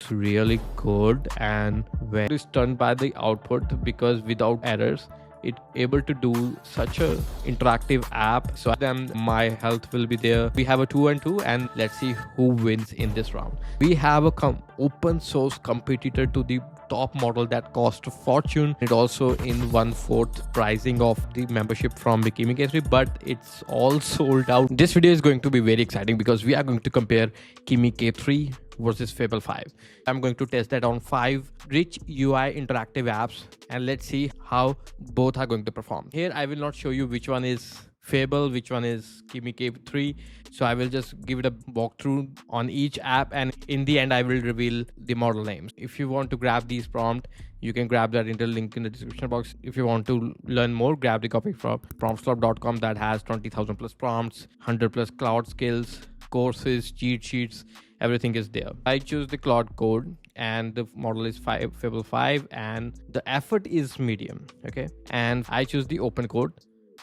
looks really good and very stunned by the output, because without errors it able to do such a interactive app. So then my health will be there. We have a 2-2, and let's see who wins in this round. We have a open source competitor to the top model that cost a fortune. It also in 1/4 pricing of the membership from the Kimi K3, but it's all sold out. This video is going to be very exciting because we are going to compare Kimi K3 versus Fable 5. I'm going to test that on 5 rich UI interactive apps, and let's see how both are going to perform. Here I will not show you which one is Fable, which one is Kimi K3. So I will just give it a walkthrough on each app, and in the end I will reveal the model names. If you want to grab these prompts, you can grab that in the link in the description box. If you want to learn more, grab the copy from promptslab.com that has 20,000 plus prompts, 100 plus cloud skills, courses, cheat sheets, everything is there. I choose the Claude Code, and the model is Fable 5, and the effort is medium. Okay, and I choose the open code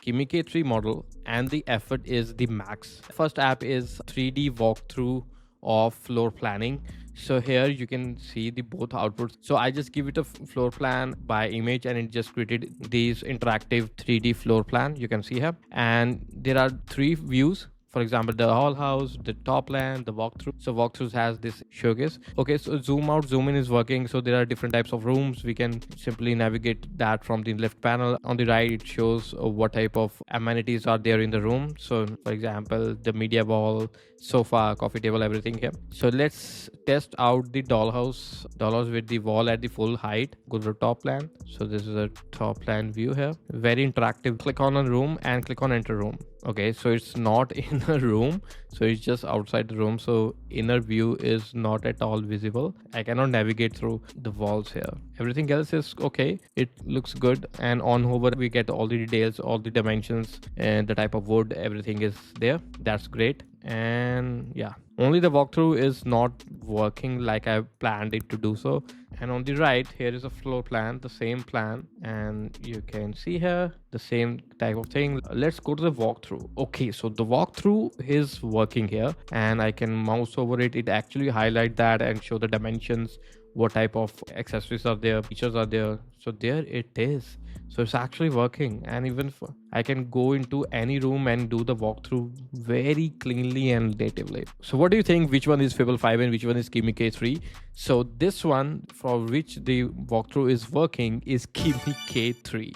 Kimi K3 model, and the effort is the max. First app is 3D walkthrough of floor planning. So here you can see the both outputs. So I just give it a floor plan by image, and it just created these interactive 3D floor plan. You can see here, and there are 3 views. For example, the whole house, the top plan, the walkthrough. So walkthroughs has this showcase. Okay, so zoom out, zoom in is working. So there are different types of rooms. We can simply navigate that from the left panel. On the right, it shows what type of amenities are there in the room. So for example, the media wall, sofa, coffee table, everything here. So let's test out the dollhouse with the wall at the full height. Go to the top plan. So this is a top plan view here. Very interactive. Click on a room and click on enter room. Okay, so it's not in a room, so it's just outside the room. So inner view is not at all visible. I cannot navigate through the walls here. Everything else is okay. It looks good, and on hover we get all the details, all the dimensions, and the type of wood, everything is there. That's great. And yeah, only the walkthrough is not working like I planned it to do so. And on the right, here is a floor plan, the same plan, and you can see here the same type of thing. Let's go to the walkthrough. Okay, so the walkthrough is working here, and I can mouse over it. It actually highlight that and show the dimensions, what type of accessories are there, features are there. So there it is. So it's actually working, and even I can go into any room and do the walkthrough very cleanly and natively. So what do you think? Which one is Fable 5 and which one is Kimi K3? So this one for which the walkthrough is working is Kimi K3.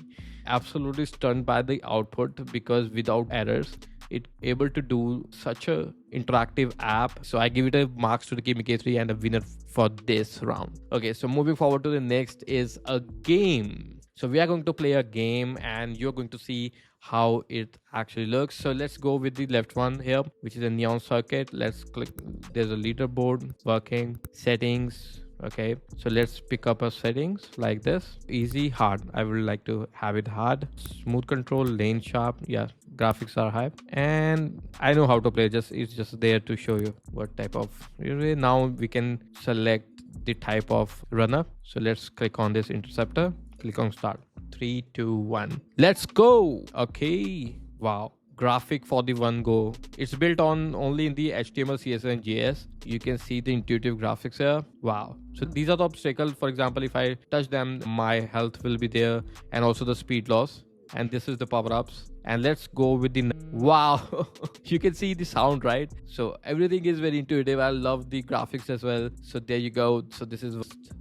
Absolutely stunned by the output, because without errors it able to do such a interactive app. So I give it a marks to the Kimi K3 and a winner for this round. Okay, so moving forward to the next is a game. So we are going to play a game, and you're going to see how it actually looks. So let's go with the left one here, which is a neon circuit. Let's click. There's a leaderboard working, settings. Okay, so let's pick up a settings like this. Easy, hard. I would like to have it hard. Smooth control, lane sharp. Yeah, graphics are high, and I know how to play. It's just there to show you what type of. Now we can select the type of runner. So let's click on this interceptor. Click on start. 3, 2, 1. Let's go. Okay. Wow. Graphic for the one go. It's built on only in the HTML, CSS, and JS. You can see the intuitive graphics here. Wow. So these are the obstacles. For example, if I touch them, my health will be there, and also the speed loss. And this is the power-ups. And let's go with the wow. You can see the sound, right? So everything is very intuitive. I love the graphics as well. So there you go. So this is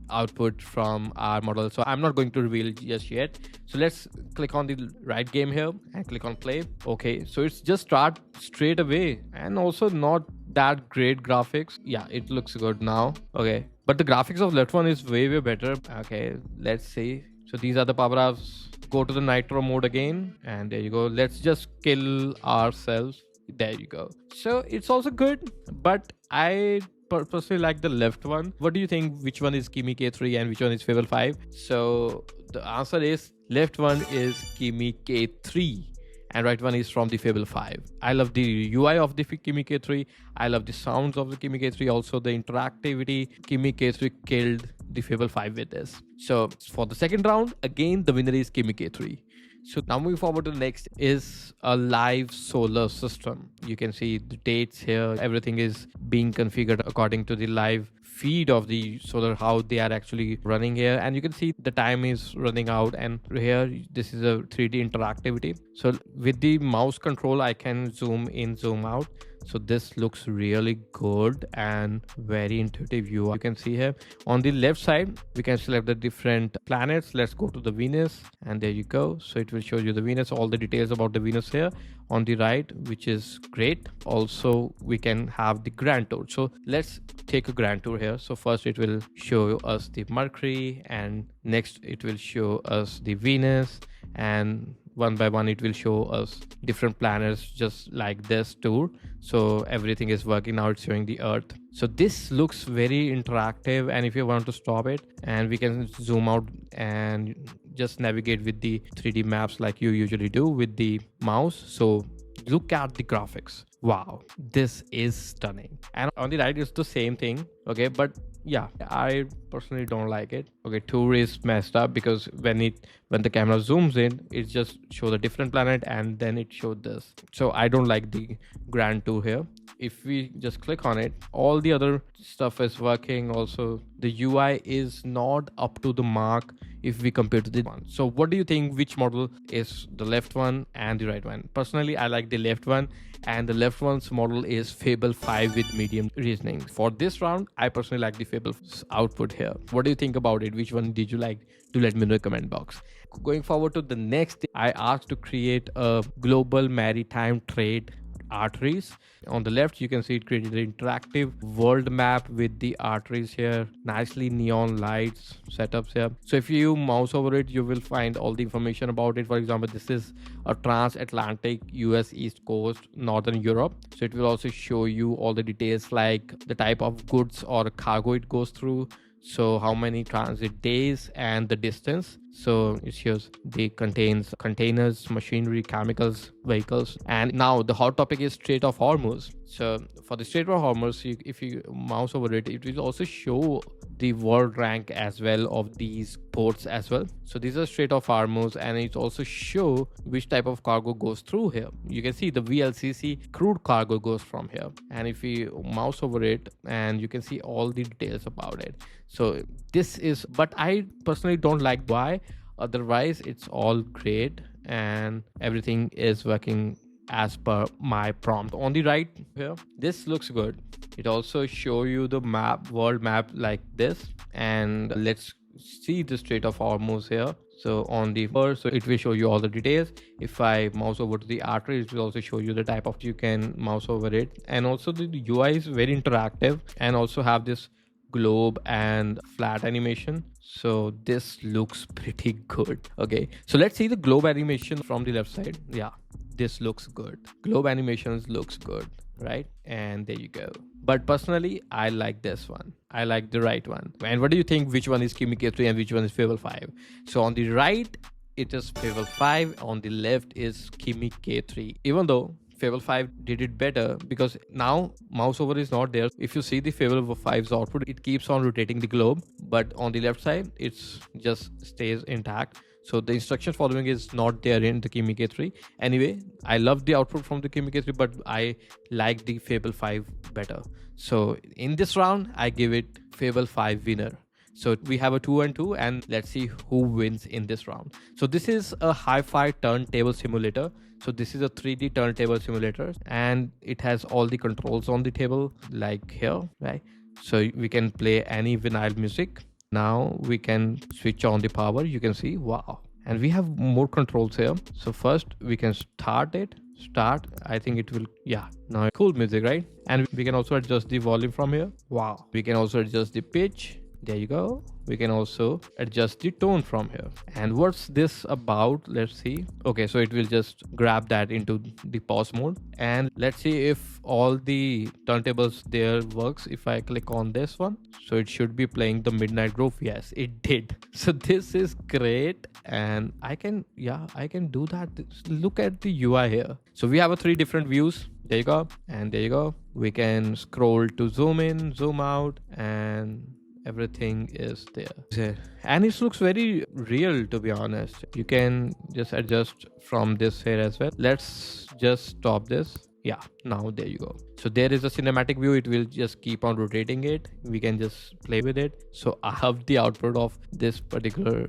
output from our model. So I'm not going to reveal just yet. So let's click on the right game here and click on play. Okay, so it's just start straight away, and also not that great graphics. Yeah, it looks good now. Okay, but the graphics of left one is way better. Okay, let's see. So these are the power-ups. Go to the nitro mode again, and there you go. Let's just kill ourselves. There you go. So it's also good, but I personally like the left one. What do you think? Which one is Kimi K3 and which one is Fable 5? So the answer is left one is Kimi K3 and right one is from the Fable 5. I love the UI of the Kimi K3. I love the sounds of the Kimi K3. Also the interactivity. Kimi K3 killed the Fable 5 with this. So for the second round, again the winner is Kimi K3. So now moving forward to the next is a live solar system. You can see the dates here. Everything is being configured according to the live feed of the solar, how they are actually running here, and you can see the time is running out. And here this is a 3D interactivity. So with the mouse control I can zoom in, zoom out. So this looks really good and very intuitive view. You can see here on the left side we can select the different planets. Let's go to the Venus, and there you go. So it will show you the Venus, all the details about the Venus here on the right, which is great. Also we can have the grand tour. So let's take a grand tour here. So first it will show us the Mercury, and next it will show us the Venus, and one by one it will show us different planets, just like this tour. So everything is working. Now it's showing the Earth. So this looks very interactive, and if you want to stop it, and we can zoom out and just navigate with the 3D maps like you usually do with the mouse. So look at the graphics. Wow, this is stunning. And on the right it's the same thing. Okay, but yeah, I personally don't like it. Okay, tour is messed up because when the camera zooms in, it just shows a different planet, and then it showed this. So I don't like the grand tour here. If we just click on it, all the other stuff is working. Also the UI is not up to the mark if we compare to the one. So what do you think, which model is the left one and the right one? Personally I like the left one, and the left one's model is Fable 5 with medium reasoning. For this round I personally like the Fable output here. What do you think about it? Which one did you like? Do let me know in the comment box. Going forward to the next, I asked to create a global maritime trade arteries. On the left you can see it created an interactive world map with the arteries here, nicely neon lights setups here. So if you mouse over it, you will find all the information about it. For example, this is a transatlantic US East Coast, Northern Europe. So it will also show you all the details like the type of goods or cargo it goes through, so how many transit days and the distance. So it shows the contains containers, machinery, chemicals, vehicles. And now the hot topic is Strait of Hormuz. So for the Strait of Hormuz, if you mouse over it, it will also show the world rank as well of these ports as well. So these are Strait of Hormuz, and it also show which type of cargo goes through here. You can see the VLCC crude cargo goes from here, and if you mouse over it, and you can see all the details about it. So this is, but I personally don't like why. Otherwise it's all great and everything is working as per my prompt. On the right here, this looks good. It also show you the map, world map like this. And let's see the Strait of Hormuz here. So on the first, so it will show you all the details. If I mouse over to the artery, it will also show you the type of, you can mouse over it. And also the UI is very interactive, and also have this globe and flat animation. So this looks pretty good. Okay, so let's see the globe animation from the left side. Yeah, this looks good. Globe animations looks good, right? And there you go. But personally I like this one. I like the right one. And what do you think, which one is Kimi K3 and which one is Fable 5? So on the right it is Fable 5, on the left is Kimi K3. Even though Fable 5 did it better, because now mouse over is not there. If you see the Fable 5's output, it keeps on rotating the globe, but on the left side it's just stays intact. So the instruction following is not there in the Kimi K3. Anyway, I love the output from the Kimi K3, but I like the Fable 5 better. So in this round I give it Fable 5 winner. So we have a 2 and 2, and let's see who wins in this round. So this is a hi-fi turntable simulator. So this is a 3D turntable simulator, and it has all the controls on the table like here, right? So we can play any vinyl music. Now we can switch on the power. You can see, wow. And we have more controls here. So first we can start it. Start, I think it will, yeah, now cool music, right? And we can also adjust the volume from here. Wow. We can also adjust the pitch. There you go. We can also adjust the tone from here. And what's this about? Let's see. Okay, so it will just grab that into the pause mode. And let's see if all the turntables there works. If I click on this one, so it should be playing the Midnight Groove. Yes, it did. So this is great. And I can do that. Look at the UI here. So we have a 3 different views. There you go. And there you go. We can scroll to zoom in, zoom out, and everything is there. And it looks very real, to be honest. You can just adjust from this here as well. Let's just stop this. Yeah, now there you go. So there is a cinematic view. It will just keep on rotating it. We can just play with it. So I have the output of this particular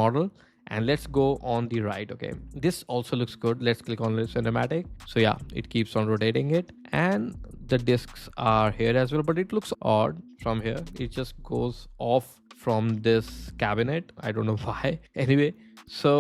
model, and let's go on the right. Okay, this also looks good. Let's click on the cinematic. So yeah, it keeps on rotating it, and the discs are here as well, but it looks odd from here. It just goes off from this cabinet. I don't know why. Anyway, so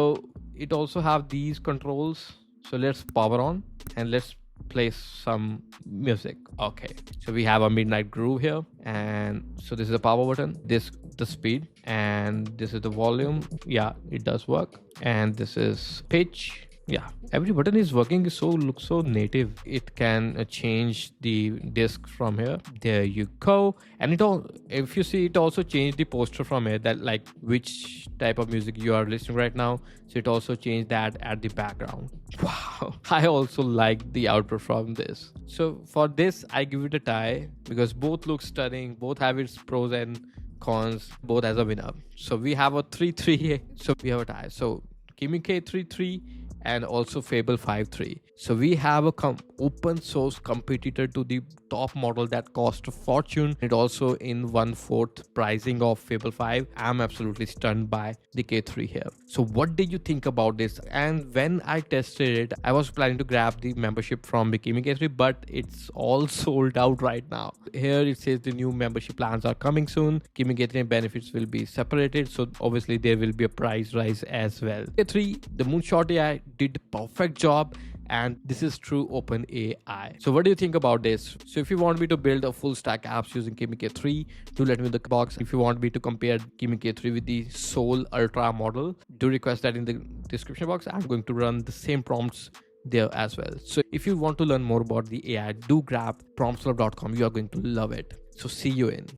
it also have these controls. So let's power on and let's play some music. Okay, so we have a midnight groove here, and so this is the power button, this the speed, and this is the volume. Yeah, it does work. And this is pitch. Yeah, every button is working. So looks so native. It can change the disc from here. There you go. And it all, if you see, it also changed the poster from here, that like which type of music you are listening right now. So it also changed that at the background. Wow, I also like the output from this. So for this I give it a tie, because both look stunning, both have its pros and cons, both as a winner. So we have a 3-3. So we have a tie. So Kimi K3 and also Fable 5.3. So we have a open source competitor to the top model that cost a fortune. It also in 1/4 pricing of Fable 5. I'm absolutely stunned by the K3 here. So what did you think about this? And when I tested it, I was planning to grab the membership from the Kimi K3, but it's all sold out right now. Here it says the new membership plans are coming soon. Kimi K3 benefits will be separated, so obviously there will be a price rise as well. K3, the Moonshot AI did perfect job, and this is true open AI. So what do you think about this? So if you want me to build a full stack apps using Kimi K3, do let me in the box. If you want me to compare Kimi K3 with the Soul Ultra model, do request that in the description box. I'm going to run the same prompts there as well. So if you want to learn more about the AI, do grab promptslab.com. You are going to love it. So see you in.